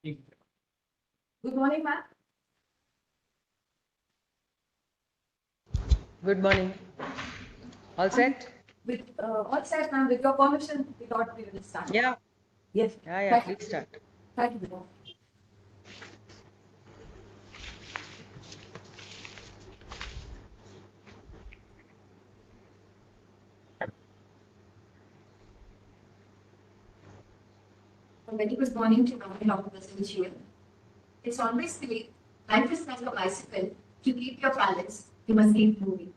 Good morning, ma'am. Good morning. All set? With all set, ma'am. With your permission, we thought we will start. Yeah. Yes. Yeah, please start. Thank you, ma'am. A very good morning to all of us in here. It's always believed life is like a bicycle. To keep your balance, you must keep moving.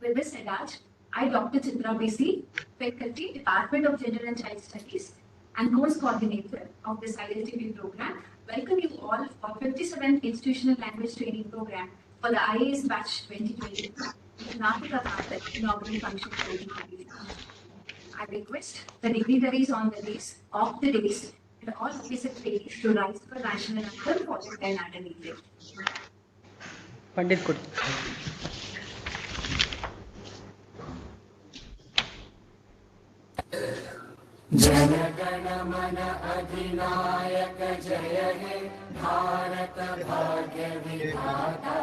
With this adage, I, Dr. Chitra BC, Faculty, Department of Gender and Child Studies, and Course Coordinator of this ILTP program, welcome you all for 57th Institutional Language Training Program for the IAS Batch 2020, Karnataka Cadre Inaugural Function 2020. I request the dignitaries on the days of the days and all official ladies to rise for national anthem followed by an anthem. Pandit Kudi. जनगण मन अधिनायक जय हे भारत भाग्य विधाता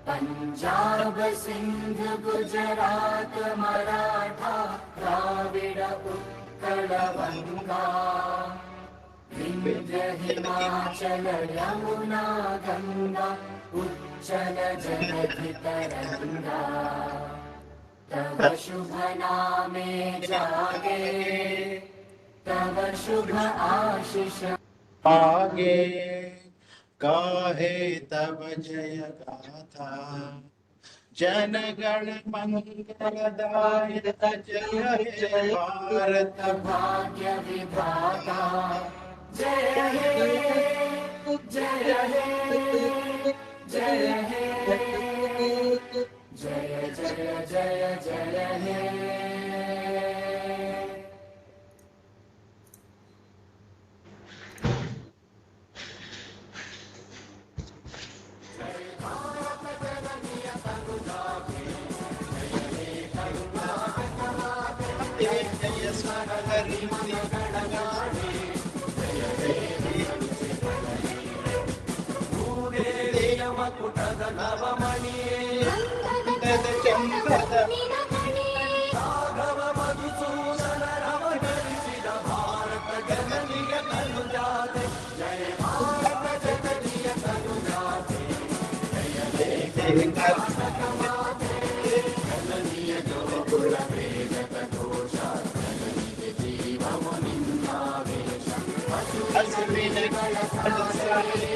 पंजाब सिंध गुजरात मराठा द्राविड़ उत्कल गंगा विंध्य हिमाचल यमुना गंगा उच्चल जलधि तरंगा तव शुभ नामे जागे तव शुभ आशीष आगे गाहे तब जय गाथा जनगण मंगलदायक जय हे भारत भाग्य विधाता जय हे जय हे जय हे जय जय जय जय हे ಕುಟದ ನವಮಣಿಯೇ ಚಂದ್ರದ ರಾಘವ ಮಧುಸೂದನ ರವ ಧರಿಸಿದ ಭಾರತ ಜನನಿಯ ತನುಜಾತೆ ಜಯ ಭಾರತ ಜನನಿಯ ತನುಜಾತೆ ಜಯ ಕರ್ನಾಟಕ ಮಾತೆ ಜನನಿಯ ಜೋಗುಳ ವೇಗದ ಘೋಷ ಜನನಿಗೆ ಜೀವವು ನಿನ್ನಾವೇಶ ಹಸುವಿನಗಳ ಸಹಸ್ರೇ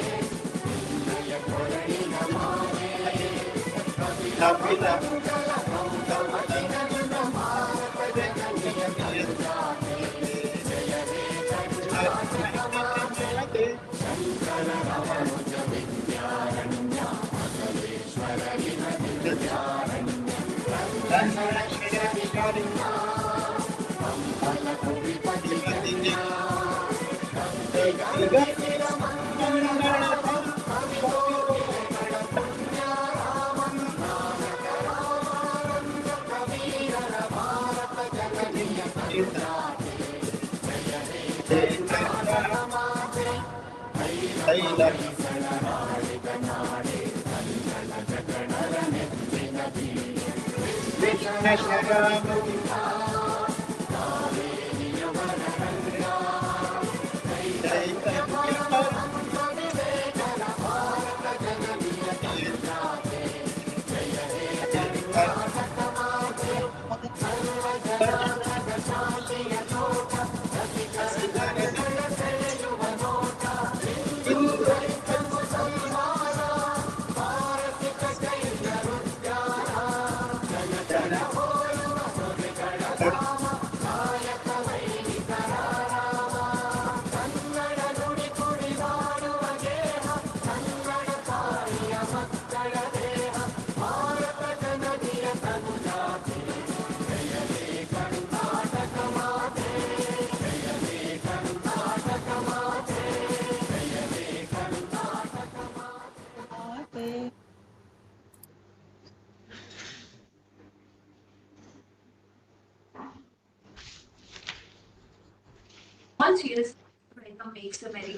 All cheers. Welcome makes a very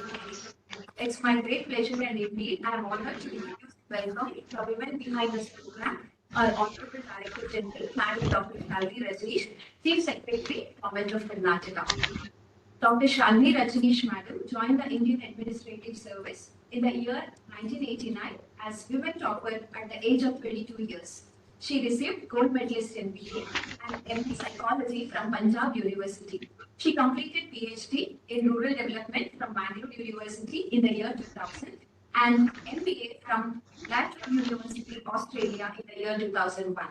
It's my great pleasure and indeed I am honored to introduce and welcome the women behind this program, our Honorable Director General, Madam Dr. Shalini Rajneesh, Chief Secretary, Government of Karnataka. Dr. Shalini Rajneesh Madam joined the Indian Administrative Service in the year 1989 as women topper at the age of 22 years. She received gold medalist in BA and MD Psychology from Punjab University. She completed PhD in Rural Development from Bangalore University in the year 2000 and MBA from Glasgow University, Australia in the year 2001.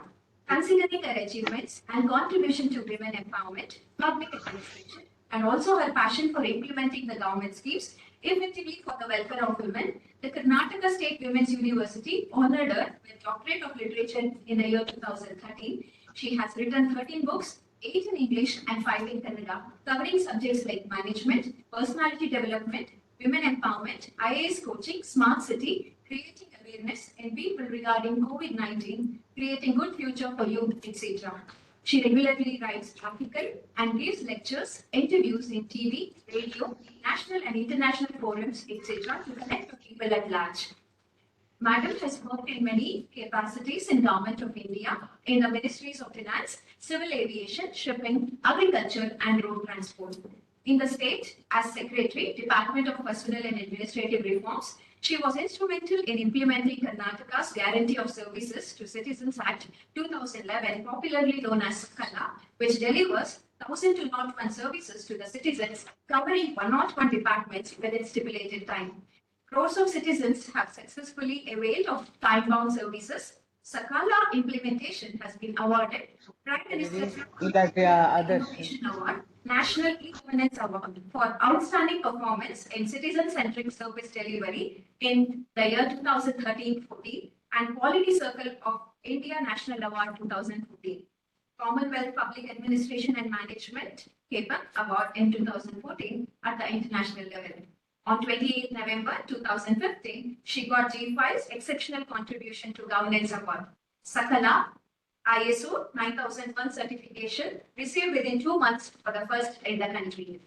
Considering her achievements and contribution to women empowerment, public administration, and also her passion for implementing the government schemes effectively for the welfare of women, the Karnataka State Women's University honored her with Doctorate of Literature in the year 2013. She has written 13 books, 8 in English and 5 in Kannada, covering subjects like management, personality development, women empowerment, IAS coaching, smart city, creating awareness in people regarding COVID-19, creating good future for youth, etc. She regularly writes articles and gives lectures, interviews in TV, radio, national and international forums, etc. to connect to people at large. Madam has worked in many capacities in Government of India, in the Ministries of Finance, Civil Aviation, Shipping, Agriculture and Road Transport. In the state, as Secretary, Department of Personnel and Administrative Reforms, she was instrumental in implementing Karnataka's Guarantee of Services to Citizens Act 2011, popularly known as KALA, which delivers 1,001 services to the citizens, covering 101 departments within stipulated time. Crores of citizens have successfully availed of time-bound services. Sakala implementation has been awarded Prime Minister's Innovation Award, National E-Governance Award for outstanding performance in citizen-centric service delivery in the year 2013-14 and Quality Circle of India National Award 2014. Commonwealth Public Administration and Management CAPA Award in 2014 at the international level. On 28 November 2015, she got G5's Exceptional Contribution to Governance Award. Sakala ISO 9001 certification received within 2 months for the first in the country.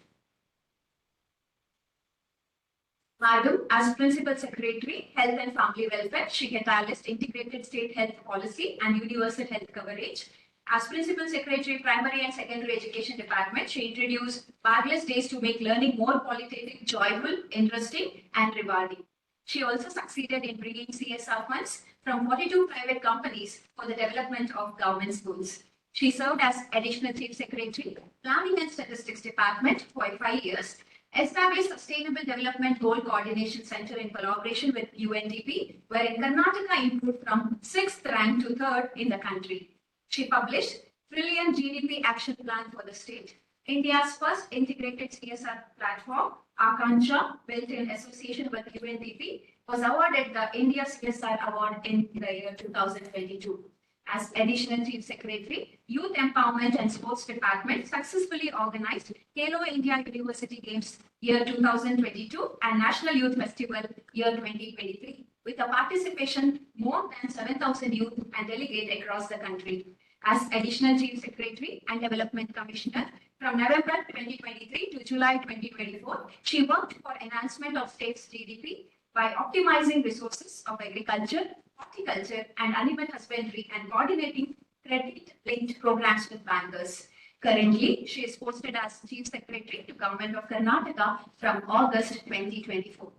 Madam, as Principal Secretary, Health and Family Welfare, she catalyzed integrated state health policy and universal health coverage. As Principal Secretary, Primary and Secondary Education Department, she introduced barless days to make learning more qualitative, joyful, interesting, and rewarding. She also succeeded in bringing CSR funds from 42 private companies for the development of government schools. She served as Additional Chief Secretary, Planning and Statistics Department for 5 years, established Sustainable Development Goal Coordination Center in collaboration with UNDP, wherein Karnataka improved from 6th rank to 3rd in the country. She published Trillion GDP Action Plan for the state, India's first integrated CSR platform, Akanksha, built in association with UNDP, was awarded the India CSR Award in the year 2022. As Additional Chief Secretary, Youth Empowerment and Sports Department successfully organized Khelo India University Games year 2022 and National Youth Festival year 2023, with a participation more than 7,000 youth and delegates across the country. As Additional Chief Secretary and Development Commissioner from November 2023 to July 2024, she worked for enhancement of state's GDP by optimizing resources of agriculture, horticulture, and animal husbandry and coordinating credit-linked programs with bankers. Currently, she is posted as Chief Secretary to Government of Karnataka from August 2024.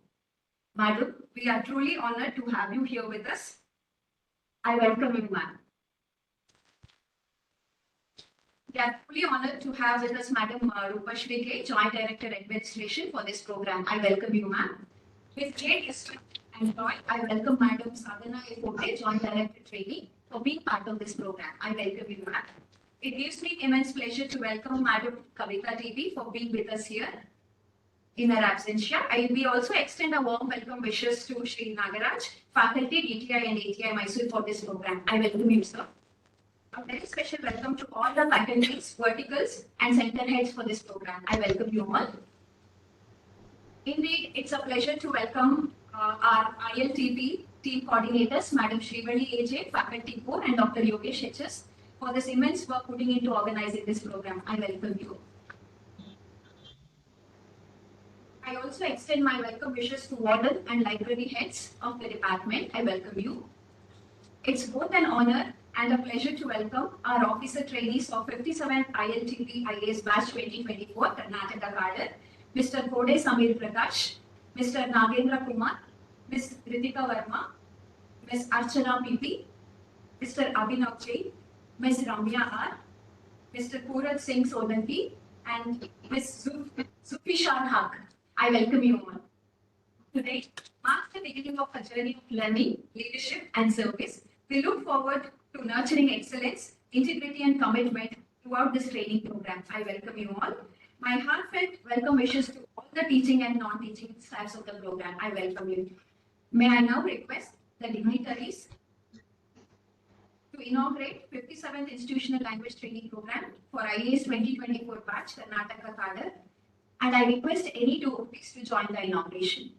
Madam, we are truly honored to have you here with us. I welcome you, ma'am. We are truly honored to have with us Madam Rupashri K, Joint Director Administration for this program. I welcome you, ma'am. With great respect and joy, I welcome Madam Sadhana Efote, Joint Director Training, for being part of this program. I welcome you, ma'am. It gives me immense pleasure to welcome Madam Kavita Devi for being with us here in her absentia. We also extend a warm welcome wishes to Shri Nagaraj, faculty, DTI and ATI Mysore for this program. I welcome you, sir. A very special welcome to all the faculties, verticals and center heads for this program. I welcome you all. Indeed, it's a pleasure to welcome our ILTP team coordinators, Madam Shrivali AJ, Faculty Core and Dr. Yogesh HS for this immense work putting into organizing this program. I welcome you. I also extend my welcome wishes to warden and library heads of the department. I welcome you. It's both an honor and a pleasure to welcome our officer trainees of 57th ILTP IAS Batch 2024 Karnataka Cadre, Mr. Kode Samir Prakash, Mr. Nagendra Kumar, Ms. Ritika Verma, Ms. Archana PP, Mr. Abhinav Jain, Ms. Ramya R, Mr. Puraj Singh Solanki, and Ms. Zufishan Haq. I welcome you all. Today marks the beginning of a journey of learning, leadership, and service. We look forward to nurturing excellence, integrity, and commitment throughout this training program. I welcome you all. My heartfelt welcome wishes to all the teaching and non-teaching staffs of the program. I welcome you. May I now request the dignitaries to inaugurate 57th Institutional Language Training Program for IAS 2024 batch Karnataka Cadre, and I request any two OPs to join the inauguration.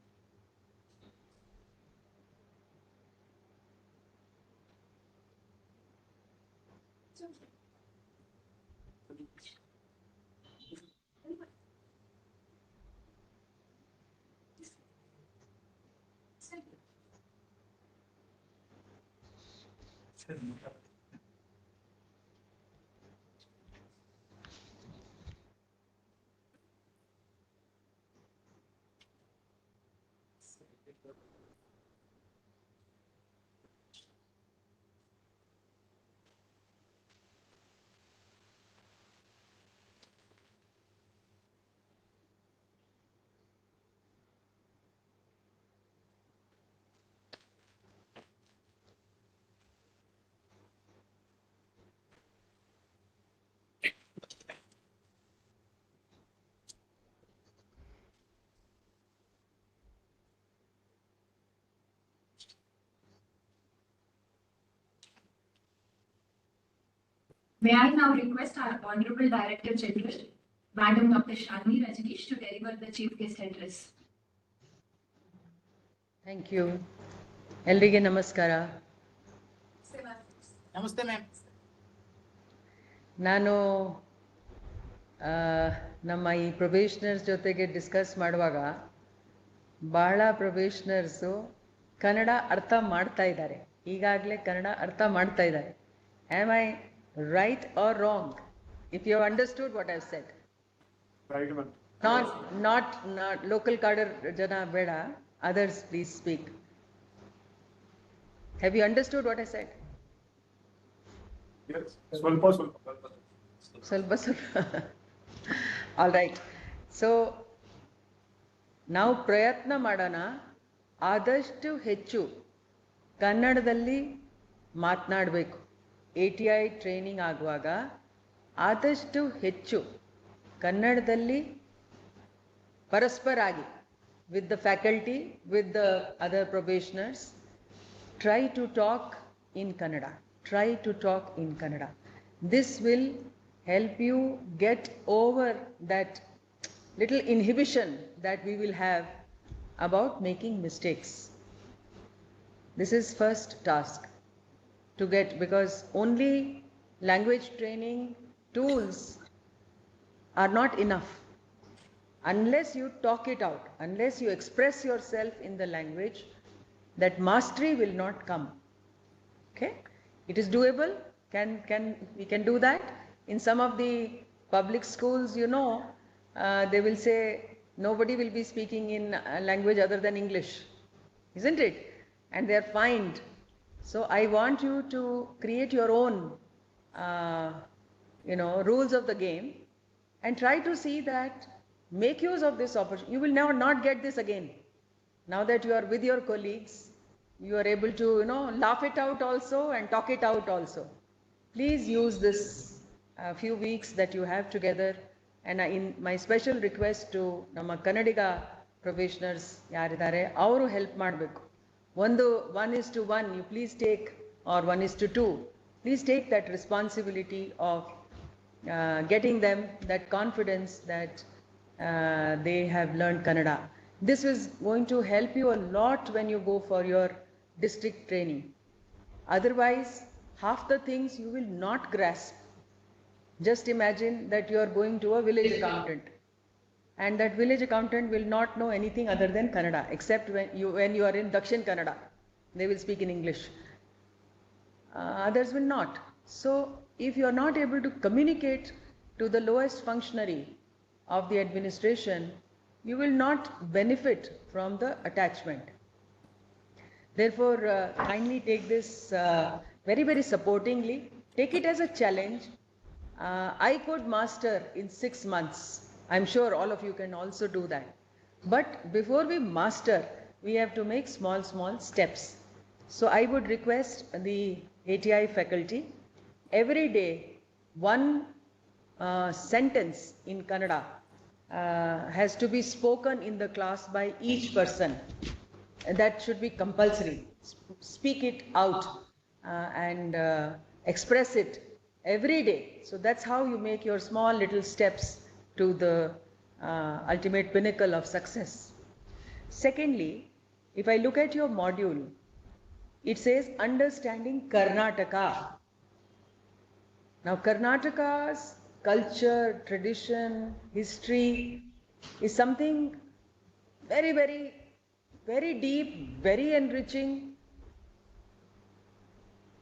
May I now request our Honorable Director General, Madam Dr. Shalini Rajneesh, to deliver the Chief Guest Address. Thank you. ಎಲ್ರಿಗೆ ನಮಸ್ಕಾರ. ನಮಸ್ತೆ ma'am. ನಾನು ನಮ್ಮ ಈ probationers ಜೊತೆಗೆ discuss ಮಾಡುವಾಗ ಭಾಳ ಪ್ರೊಬೇಷನರ್ಸು ಕನ್ನಡ ಅರ್ಥ ಮಾಡ್ತಾ ಇದ್ದಾರೆ, ಈಗಾಗಲೇ ಕನ್ನಡ ಅರ್ಥ ಮಾಡ್ತಾ ಇದ್ದಾರೆ. Am I right or wrong? If you have understood what I have said. Right, ma'am. Not local cadre jana beda, others please speak. Have you understood what I said? Yes. Swalpa. All right. So ನಾವು ಪ್ರಯತ್ನ ಮಾಡೋಣ ಆದಷ್ಟು ಹೆಚ್ಚು ಕನ್ನಡದಲ್ಲಿ ಮಾತನಾಡಬೇಕು. ATI training ಆಗುವಾಗ ಆದಷ್ಟು ಹೆಚ್ಚು ಕನ್ನಡದಲ್ಲಿ ಪರಸ್ಪರಾಗಿ with the faculty, with the other probationers, try to talk in Kannada. Try to talk in Kannada. This will help you get over that little inhibition that we will have about making mistakes. This is first task to get, because only language training tools are not enough. Unless you talk it out, unless you express yourself in the language, that mastery will not come. Okay? It is doable. We can do that. In some of the public schools, they will say nobody will be speaking in a language other than English, isn't it? And they are fined. So I want you to create your own, rules of the game, and try to see that, make use of this opportunity. You will never not get this again. Now that you are with your colleagues, you are able to, laugh it out also and talk it out also. Please use this few weeks that you have together. And in my special request to Nama Kannadiga probationers, yaridare, avaru help ಮಾಡಬೇಕು. 1:1, you please take, or 1:2, please take that responsibility of getting them that confidence that they have learned Kannada. This is going to help you a lot when you go for your district training. Otherwise, half the things you will not grasp. Just imagine that you are going to a village accountant and that village accountant will not know anything other than Kannada, except when you are in Dakshin Kannada. They will speak in English. Others will not. So if you are not able to communicate to the lowest functionary of the administration, you will not benefit from the attachment. Therefore, kindly take this very, very supportingly. Take it as a challenge. I could master in 6 months. I'm sure all of you can also do that. But before we master, we have to make small, small steps. So I would request the ATI faculty, every day, one sentence in Kannada has to be spoken in the class by each person. And that should be compulsory. Speak it out and express it every day. So that's how you make your small little steps to the ultimate pinnacle of success. Secondly, if I look at your module, it says understanding Karnataka. Now, Karnataka's culture, tradition, history is something very, very, very deep, very enriching,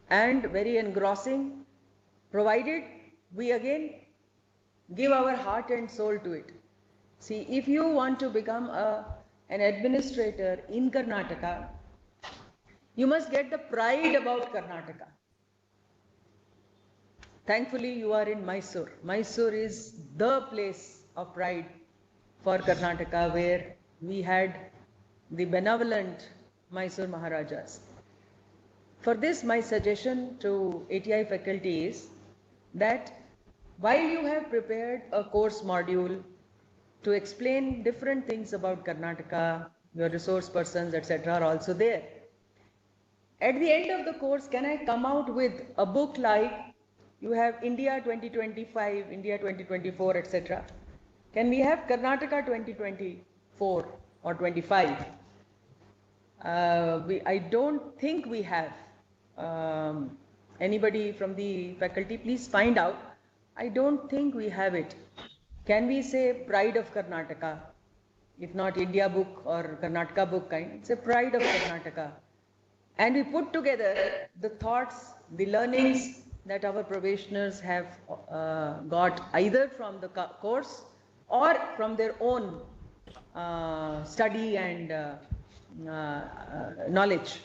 and very engrossing, provided we again give our heart and soul to it. See, if you want to become an administrator in Karnataka, you must get the pride about Karnataka. Thankfully, you are in Mysore. Mysore is the place of pride for Karnataka, where we had the benevolent Mysore Maharajas. For this, my suggestion to ATI faculty is that while you have prepared a course module to explain different things about Karnataka, your resource persons, etc. are also there. At the end of the course, can I come out with a book like you have India 2025, India 2024, etc. Can we have Karnataka 2024 or 25? I don't think we have. Anybody from the faculty, please find out. I don't think we have it. Can we say Pride of Karnataka? If not India book or Karnataka book kind, it's a Pride of Karnataka. And we put together the thoughts, the learnings that our probationers have got either from the course or from their own study and knowledge.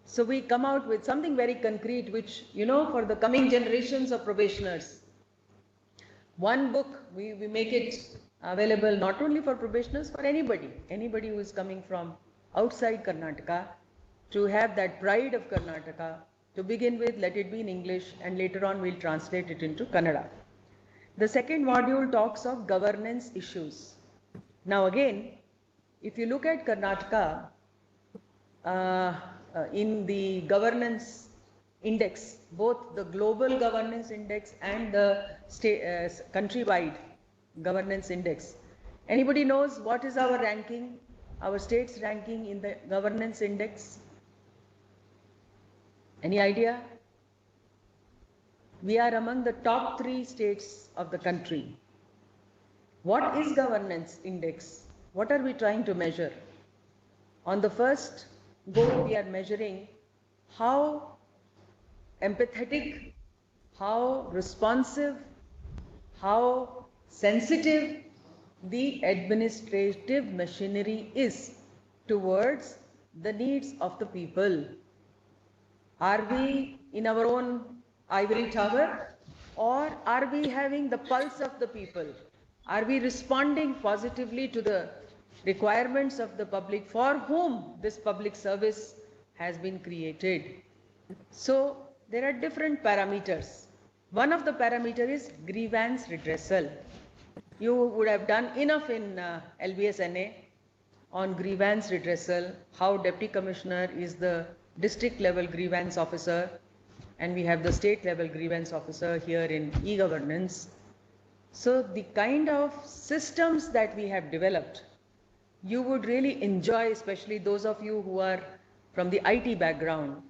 So we come out with something very concrete which, for the coming generations of probationers. One book, we make it available not only for probationers, for anybody who is coming from outside Karnataka, to have that pride of Karnataka. To begin with, let it be in English, and later on we'll translate it into Kannada. The second module talks of governance issues. Now again, if you look at Karnataka, in the governance index, both the global governance index and the countrywide governance index. Anybody knows what is our ranking, our state's ranking in the governance index? Any idea? We are among the top 3 states of the country. What is governance index? What are we trying to measure? On the first go, we are measuring how empathetic, how responsive, how sensitive the administrative machinery is towards the needs of the people. Are we in our own ivory tower, or are we having the pulse of the people? Are we responding positively to the requirements of the public for whom this public service has been created? So there are different parameters. One of the parameters is grievance redressal. You would have done enough in LBSNA on grievance redressal, how Deputy Commissioner is the district level grievance officer, and we have the state level grievance officer here in e-governance. So the kind of systems that we have developed, you would really enjoy, especially those of you who are from the IT background.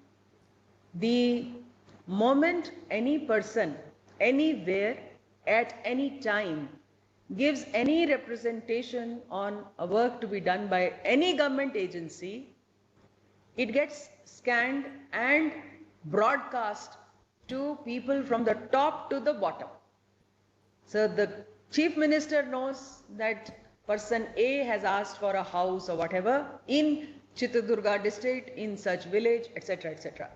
The moment any person, anywhere, at any time gives any representation on a work to be done by any government agency, it gets scanned and broadcast to people from the top to the bottom. So the chief minister knows that person A has asked for a house or whatever in Chitradurga district, in such village, etc., etc.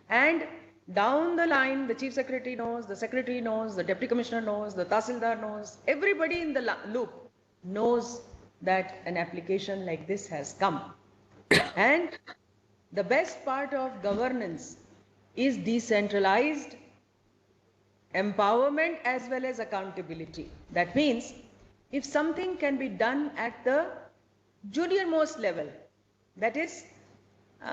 And down the line, the chief secretary knows, the secretary knows, the deputy commissioner knows, the tahsildar knows, everybody in the loop knows that an application like this has come. And the best part of governance is decentralized empowerment as well as accountability. That means if something can be done at the junior most level, that is,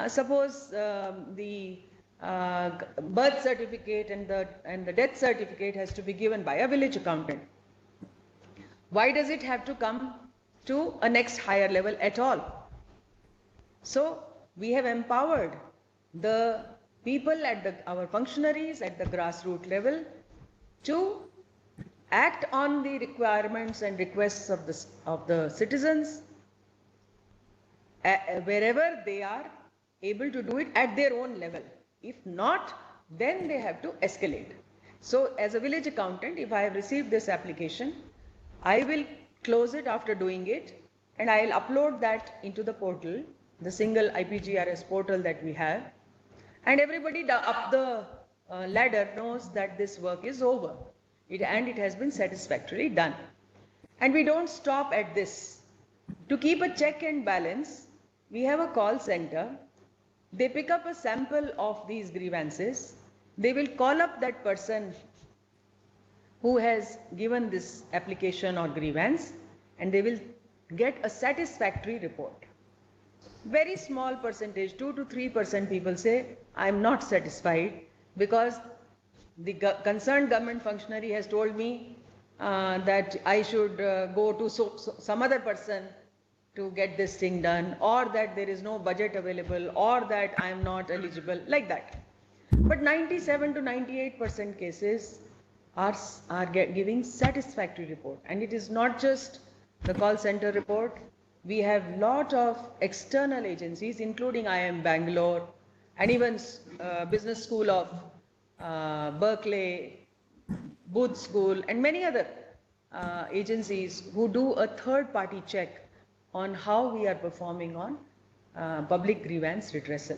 suppose the birth certificate and the death certificate has to be given by a village accountant. Why does it have to come to a next higher level at all? So we have empowered the people at our functionaries at the grassroots level to act on the requirements and requests of the citizens wherever they are able to do it at their own level. If not, then they have to escalate. So as a village accountant, if I have received this application, I will close it after doing it and I will upload that into the portal, the single IPGRS portal that we have, and everybody up the ladder knows that this work is over and it has been satisfactorily done. And we don't stop at this. To keep a check and balance, we have a call center. They pick up a sample of these grievances. They will call up that person who has given this application or grievance, and they will get a satisfactory report. Very small percentage, 2 to 3% people say, I am not satisfied because the concerned government functionary has told me that I should go to some other person to get this thing done, or that there is no budget available, or that I am not eligible, like that. But 97 to 98% cases are giving satisfactory report. And it is not just the call center report. We have lot of external agencies, including IIM Bangalore and even Business School of Berkeley, Booth School, and many other agencies who do a third-party check on how we are performing on public grievance redressal.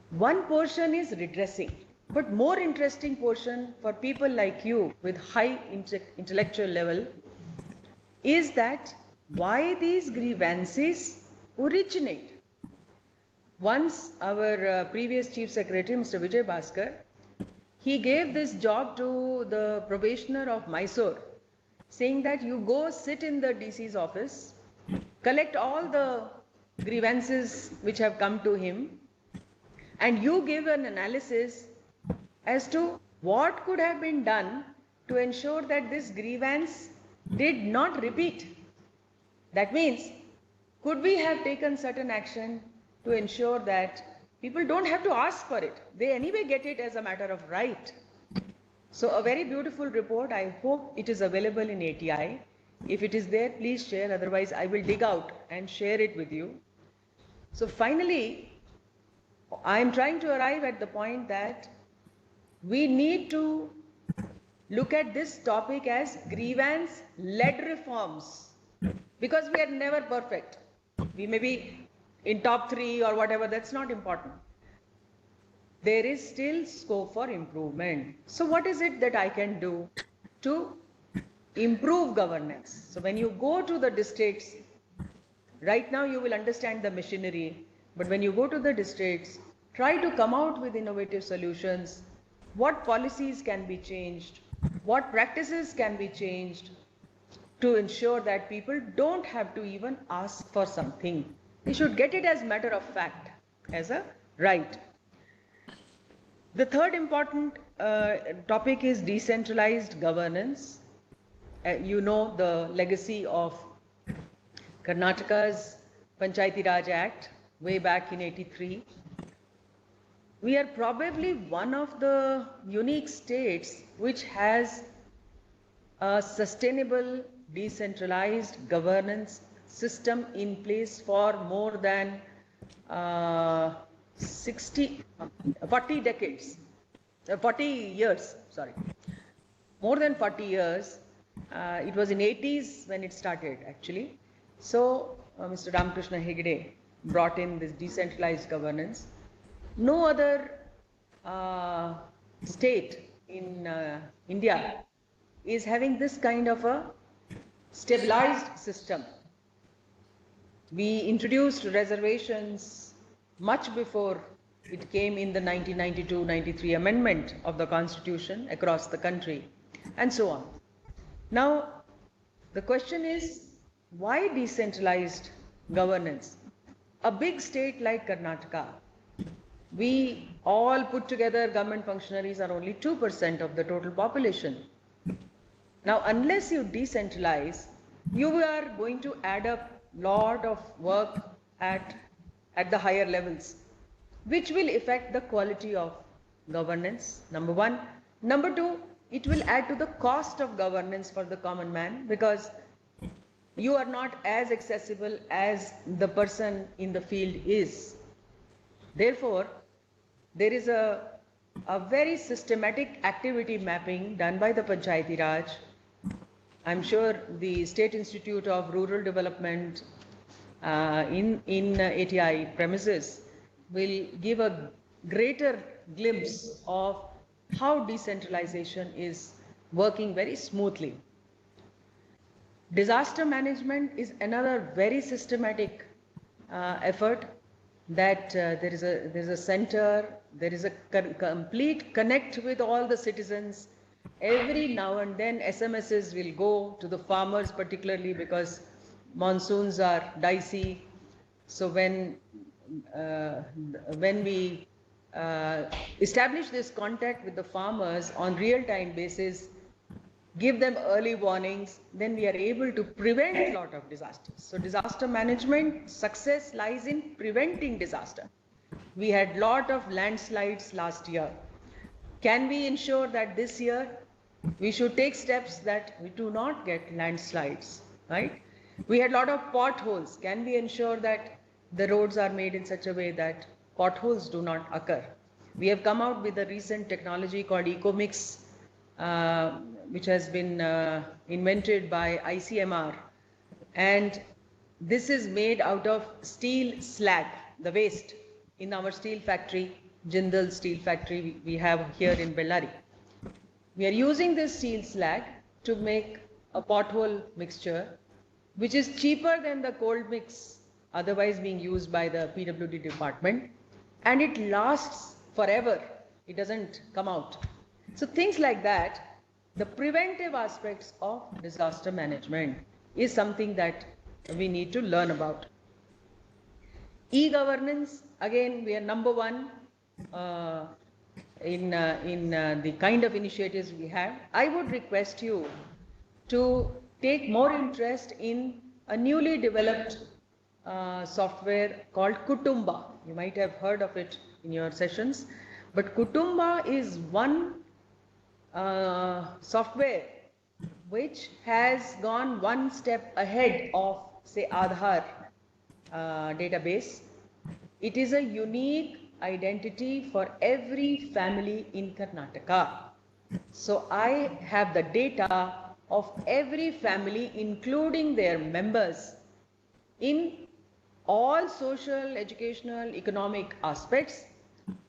One portion is redressing, but more interesting portion for people like you with high intellectual level is that why these grievances originate. Once our previous Chief Secretary, Mr. Vijay Bhaskar, he gave this job to the probationer of Mysore, saying that you go sit in the DC's office, collect all the grievances which have come to him, and you give an analysis as to what could have been done to ensure that this grievance did not repeat. That means, could we have taken certain action to ensure that people don't have to ask for it? They anyway get it as a matter of right. So a very beautiful report. I hope it is available in ATI. If it is there, please share. Otherwise, I will dig out and share it with you. So finally, I am trying to arrive at the point that we need to look at this topic as grievance-led reforms, because we are never perfect. We may be in top 3 or whatever, that's not important. There is still scope for improvement. So what is it that I can do to improve governance? So when you go to the districts, right now you will understand the machinery, but when you go to the districts, try to come out with innovative solutions. What policies can be changed? What practices can be changed to ensure that people don't have to even ask for something? They should get it as a matter of fact, as a right. The third important topic is decentralized governance. You know the legacy of Karnataka's Panchayati Raj Act way back in '83. We are probably one of the unique states which has a sustainable, decentralized governance system in place for more than 40 decades, 40 years, sorry, more than 40 years. It was in 80s when it started actually. So Mr. Ramakrishna Hegde brought in this decentralized governance. No other state in India is having this kind of a stabilized system. We introduced reservations much before it came in the 1992-93 amendment of the Constitution across the country, and so on. Now, the question is, why decentralized governance? A big state like Karnataka, we all put together government functionaries are only 2% of the total population. Now, unless you decentralize, you are going to add up lot of work at the higher levels, which will affect the quality of governance, number one. Number two, it will add to the cost of governance for the common man, because you are not as accessible as the person in the field is. Therefore, there is a very systematic activity mapping done by the Panchayati Raj. I'm sure the State Institute of Rural Development in ATI premises will give a greater glimpse of how decentralization is working very smoothly. Disaster management is another very systematic effort, that there is a center, there is a complete connect with all the citizens. Every now and then SMSs will go to the farmers, particularly because monsoons are dicey. So when we establish this contact with the farmers on real-time basis, give them early warnings, then we are able to prevent a lot of disasters. So disaster management success lies in preventing disaster. We had lot of landslides last year. Can we ensure that this year we should take steps that we do not get landslides, right? We had a lot of potholes. Can we ensure that the roads are made in such a way that potholes do not occur? We have come out with a recent technology called EcoMix, which has been invented by ICMR, and this is made out of steel slag, the waste in our steel factory, Jindal Steel Factory we have here in Bellary. We are using this steel slag to make a pothole mixture, which is cheaper than the cold mix otherwise being used by the PWD department, and it lasts forever. It doesn't come out. So things like that, the preventive aspects of disaster management is something that we need to learn about. E-governance, again, we are number one in the kind of initiatives we have. I would request you to take more interest in a newly developed software called Kutumba. You might have heard of it in your sessions, but Kutumba is one software which has gone one step ahead of, say, Aadhaar database. It is a unique identity for every family in Karnataka. So I have the data of every family, including their members, in all social, educational, economic aspects,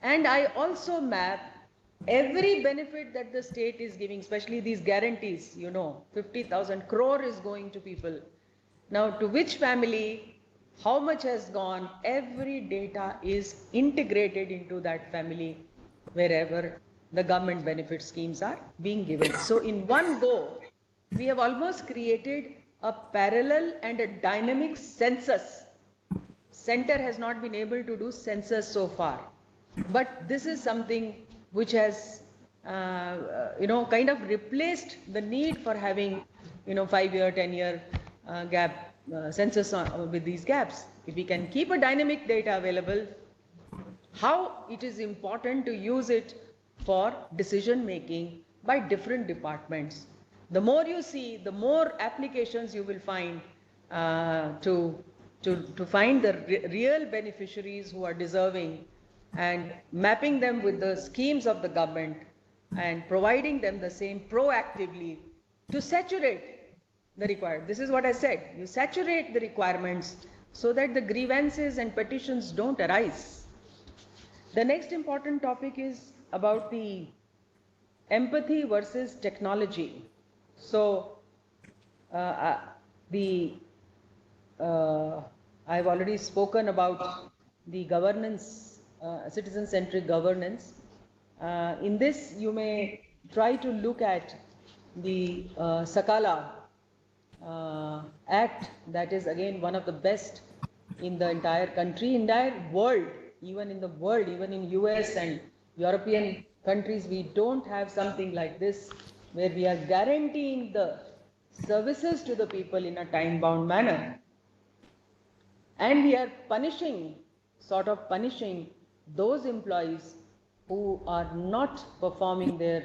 and I also map every benefit that the state is giving, especially these guarantees, 50,000 crore is going to people. Now, to which family, how much has gone, every data is integrated into that family wherever the government benefit schemes are being given. So in one go, we have almost created a parallel and a dynamic census. Center has not been able to do census so far, but this is something which has, kind of replaced the need for having, 5-year, 10-year gap census with these gaps. If we can keep a dynamic data available, how it is important to use it for decision making by different departments. The more you see, the more applications you will find to find the real beneficiaries who are deserving, and mapping them with the schemes of the government and providing them the same proactively to saturate the required. This is what I said. You saturate the requirements so that the grievances and petitions don't arise. The next important topic is about the empathy versus technology. So, I've already spoken about the governance, citizen-centric governance. In this, you may try to look at the Sakala Act, that is again one of the best in the entire country, entire world, even in the world, even in US and European countries, we don't have something like this, where we are guaranteeing the services to the people in a time-bound manner. And we are punishing, sort of punishing those employees who are not performing their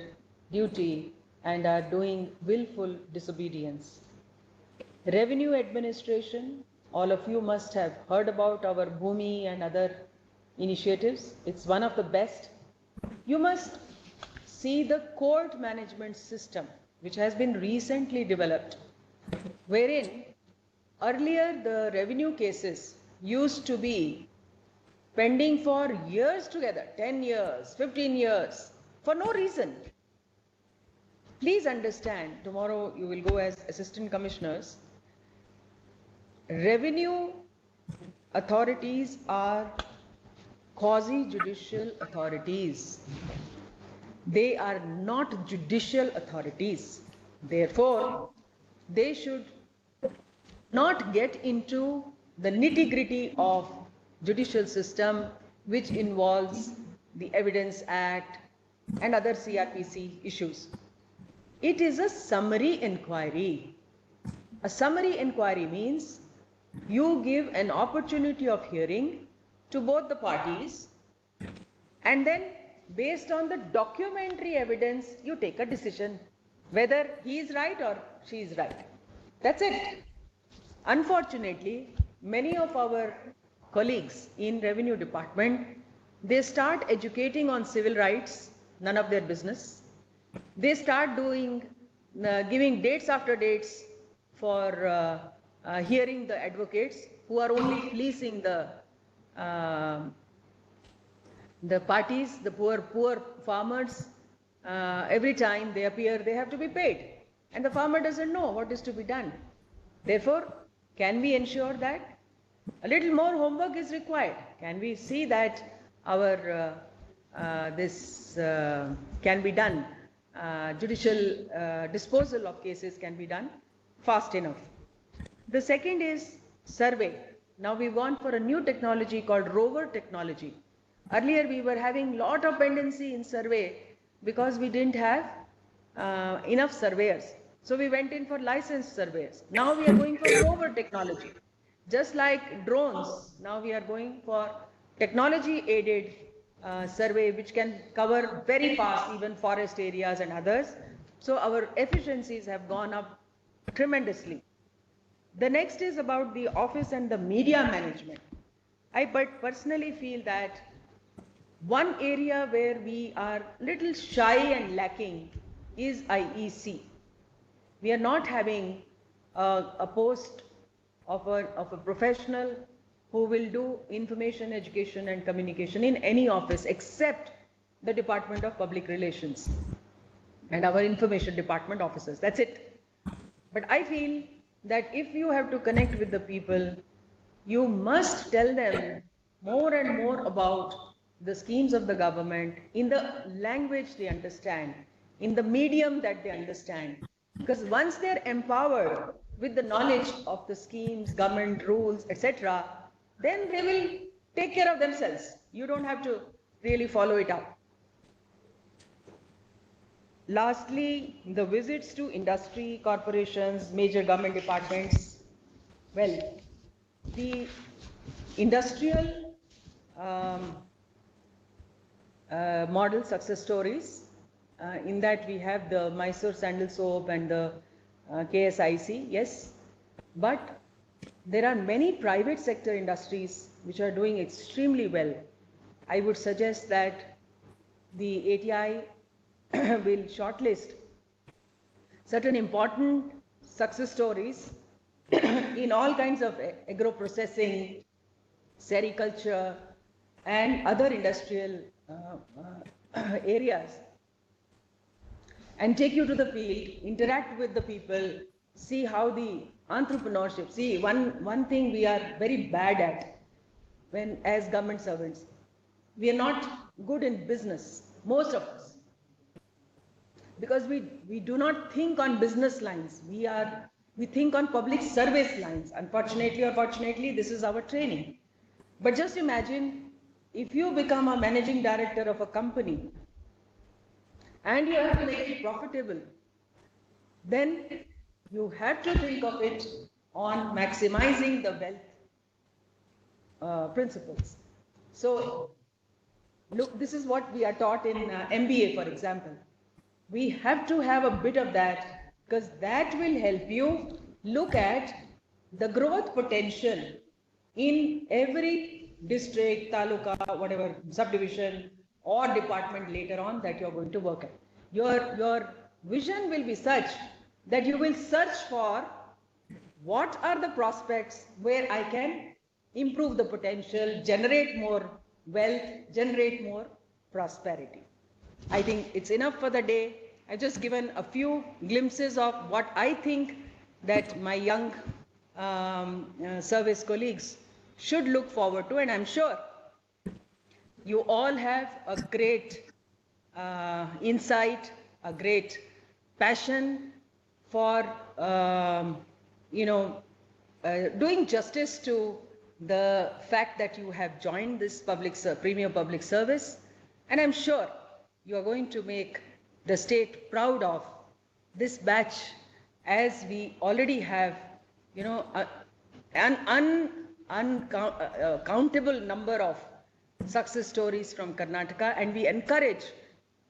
duty and are doing willful disobedience. Revenue administration, all of you must have heard about our Bhumi and other initiatives. It's one of the best. You must see the court management system, which has been recently developed, wherein earlier the revenue cases used to be pending for years together, 10 years, 15 years, for no reason. Please understand, tomorrow you will go as assistant commissioners. Revenue authorities are quasi-judicial authorities. They are not judicial authorities. Therefore, they should not get into the nitty-gritty of judicial system, which involves the Evidence Act and other CRPC issues. It is a summary inquiry. A summary inquiry means you give an opportunity of hearing to both the parties, and then based on the documentary evidence, you take a decision whether he is right or she is right. That's it. Unfortunately, many of our colleagues in Revenue Department, they start educating on civil rights, none of their business. They start doing, giving dates after dates for hearing the advocates who are only fleecing the parties, the poor farmers. Every time they appear, they have to be paid, and the farmer doesn't know what is to be done. Therefore, can we ensure that a little more homework is required? Can we see that our this can be done? Judicial disposal of cases can be done fast enough. The second is survey. Now we've gone for a new technology called rover technology. Earlier we were having lot of pendency in survey because we didn't have enough surveyors. So we went in for licensed surveyors. Now we are going for rover technology. Just like drones, now we are going for technology aided survey, which can cover very fast even forest areas and others. So our efficiencies have gone up tremendously. The next is about the office and the media management. I personally feel that one area where we are little shy and lacking is IEC. We are not having a post of a professional who will do information, education and communication in any office except the Department of Public Relations and our information department officers. That's it. But I feel that if you have to connect with the people, you must tell them more and more about the schemes of the government in the language they understand, in the medium that they understand. Because once they're empowered with the knowledge of the schemes, government rules, etc., then they will take care of themselves. You don't have to really follow it up. Lastly, the visits to industry, corporations, major government departments. Well, the industrial model success stories in that we have the Mysore sandal soap and the KSIC, yes, but there are many private sector industries which are doing extremely well. I would suggest that the ATI will shortlist certain important success stories in all kinds of agro-processing, sericulture, and other industrial areas, and take you to the field, interact with the people, see how the entrepreneurship. See, one thing we are very bad at when as government servants, we are not good in business, most of us, because we do not think on business lines. We think on public service lines. Unfortunately or fortunately, this is our training. But just imagine if you become a managing director of a company and you have to make it profitable, then you have to think of it on maximizing the wealth principles. So, look, this is what we are taught in MBA, for example. We have to have a bit of that, because that will help you look at the growth potential in every district, taluka, whatever subdivision or department later on that you're going to work at. Your vision will be such that you will search for what are the prospects where I can improve the potential, generate more wealth, generate more prosperity. I think it's enough for the day. I've just given a few glimpses of what I think that my young service colleagues should look forward to, and I'm sure you all have a great insight, a great passion for doing justice to the fact that you have joined this premier public service, and I'm sure you are going to make the state proud of this batch, as we already have, an uncountable number of success stories from Karnataka, and we encourage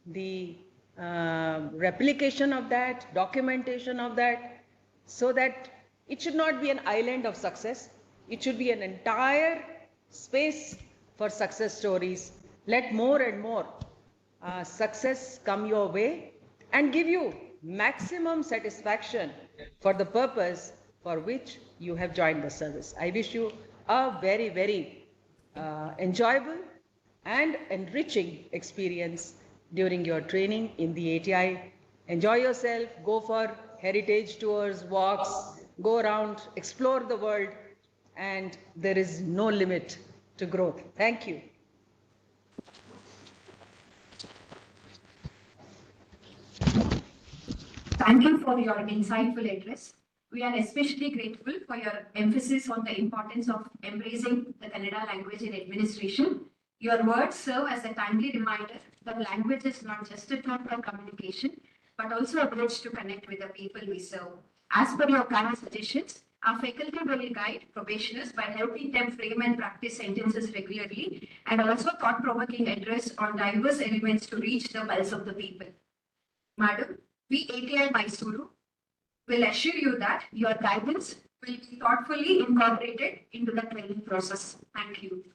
the replication of that, documentation of that, so that it should not be an island of success. It should be an entire space for success stories. Let more and more success come your way and give you maximum satisfaction for the purpose for which you have joined the service. I wish you a very, very enjoyable and enriching experience during your training in the ATI. Enjoy yourself, go for heritage tours, walks, go around, explore the world, and there is no limit to growth. Thank you. Thank you for your insightful address. We are especially grateful for your emphasis on the importance of embracing the Kannada language in administration. Your words serve as a timely reminder that language is not just a tool for communication, but also a bridge to connect with the people we serve. As per your kind suggestions, our faculty will guide probationers by helping them frame and practice sentences regularly, and also thought-provoking address on diverse elements to reach the pulse of the people. Madam, we ATI Mysuru will assure you that your guidance will be thoughtfully incorporated into the training process. Thank you.